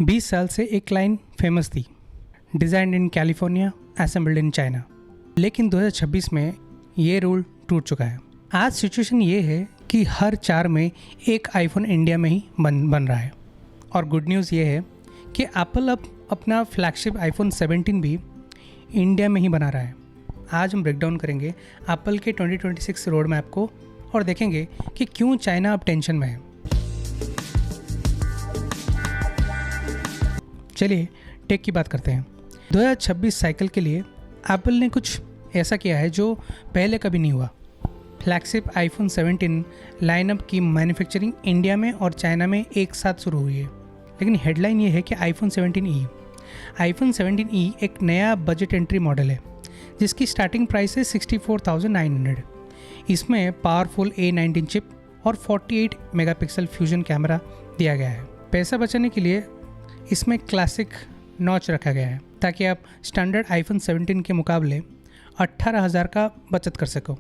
20 साल से एक लाइन फेमस थी, designed in California, assembled in China. लेकिन 2026 में ये रूल टूट चुका है। आज सिचुएशन ये है कि हर 4 में एक आईफोन इंडिया में ही बन रहा है। और गुड न्यूज़ ये है कि एप्पल अब अपना फ्लैगशिप आईफोन 17 भी इंडिया में ही बना रहा है। आज हम ब्रेकडाउन करेंगे एप्पल के 2026 रोड मैप को और देखेंगे कि क्यों चाइना अब टेंशन में है। चलिए टेक की बात करते हैं। 2026 साइकिल के लिए एप्पल ने कुछ ऐसा किया है जो पहले कभी नहीं हुआ। फ्लैगशिप आईफोन 17 लाइनअप की मैन्युफैक्चरिंग इंडिया में और चाइना में एक साथ शुरू हुई है। लेकिन हेडलाइन ये है कि आईफोन 17e एक नया बजट एंट्री मॉडल है जिसकी स्टार्टिंग प्राइस है 64,900। इसमें पावरफुल A19 चिप और 48 मेगापिक्सल फ्यूजन कैमरा दिया गया है। पैसा बचाने के लिए इसमें क्लासिक नॉच रखा गया है ताकि आप स्टैंडर्ड आईफोन 17 के मुकाबले 18,000 का बचत कर सको।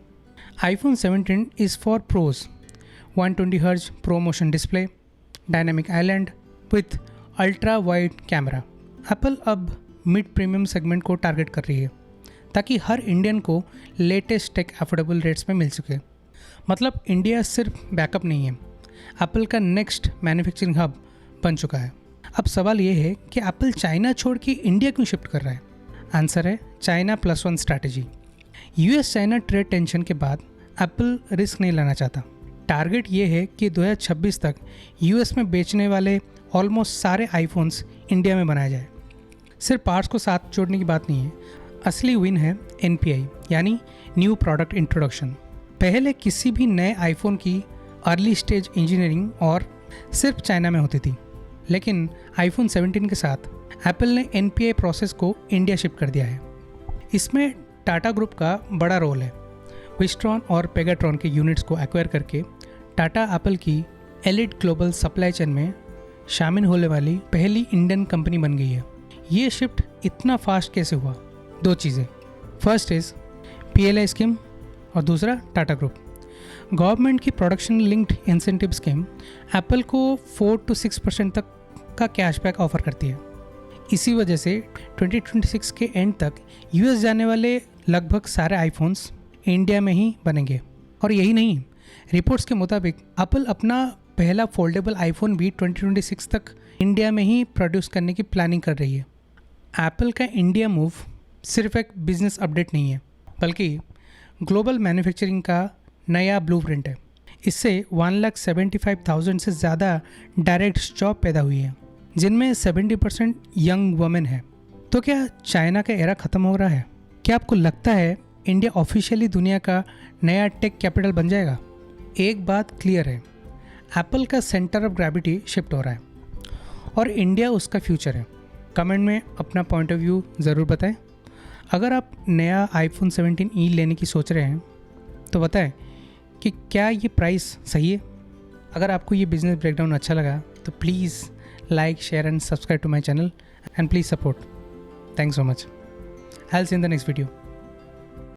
IPhone 17 is for pros, 120 hertz pro motion display, dynamic island with ultra wide camera. Apple अब मिड प्रीमियम सेगमेंट को टारगेट कर रही है ताकि हर इंडियन को लेटेस्ट टेक अफोर्डेबल रेट्स में मिल सके। मतलब इंडिया सिर्फ बैकअप नहीं है, एप्पल का नेक्स्ट मैन्युफैक्चरिंग हब बन चुका है। अब सवाल ये है कि एप्पल चाइना छोड़ के इंडिया क्यों शिफ्ट कर रहा है? आंसर है China +1 strategy. US China trade tension के बाद एप्पल रिस्क नहीं लेना चाहता। टारगेट ये है कि 2026 तक यूएस में बेचने वाले ऑलमोस्ट सारे आईफोन्स इंडिया में बनाए जाए। सिर्फ पार्ट्स को साथ जोड़ने की बात नहीं है, असली विन है NPI यानी न्यू प्रोडक्ट इंट्रोडक्शन। पहले किसी भी नए आईफोन की अर्ली स्टेज इंजीनियरिंग और सिर्फ चाइना में होती थी, लेकिन आईफोन 17 के साथ एप्पल ने NPI प्रोसेस को इंडिया शिफ्ट कर दिया है। इसमें टाटा ग्रुप का बड़ा रोल है। विस्ट्रॉन और पेगाट्रॉन के यूनिट्स को एक्वायर करके टाटा एप्पल की एलिट ग्लोबल सप्लाई चेन में शामिल होने वाली पहली इंडियन कंपनी बन गई है। ये शिफ्ट इतना फास्ट कैसे हुआ? 2 चीज़ें, फर्स्ट इज़ PLI स्कीम और दूसरा टाटा ग्रुप। गवर्नमेंट की production linked incentive scheme Apple को 4 to 6% तक का कैशबैक ऑफर करती है। इसी वजह से 2026 के एंड तक यूएस जाने वाले लगभग सारे आईफोन्स इंडिया में ही बनेंगे। और यही नहीं, रिपोर्ट्स के मुताबिक एप्पल अपना पहला फोल्डेबल आईफोन भी 2026 तक इंडिया में ही प्रोड्यूस करने की प्लानिंग कर रही है। एप्पल का इंडिया मूव सिर्फ एक बिजनेस अपडेट नहीं है, बल्कि ग्लोबल मैन्युफैक्चरिंग का नया ब्लूप्रिंट है। इससे 1,75,000 से ज़्यादा डायरेक्ट जॉब पैदा हुई है, जिनमें 70% यंग वुमेन है। तो क्या चाइना का एरा ख़त्म हो रहा है? क्या आपको लगता है इंडिया ऑफिशियली दुनिया का नया टेक कैपिटल बन जाएगा? एक बात क्लियर है, एप्पल का सेंटर ऑफ ग्रेविटी शिफ्ट हो रहा है और इंडिया उसका फ्यूचर है। कमेंट में अपना पॉइंट ऑफ व्यू ज़रूर बताएं। अगर आप नया आईफोन 17e लेने की सोच रहे हैं तो बताएं कि क्या ये प्राइस सही है। अगर आपको ये बिजनेस ब्रेकडाउन अच्छा लगा तो please like, share and subscribe to my channel and please support. Thanks so much. I will see in the next video.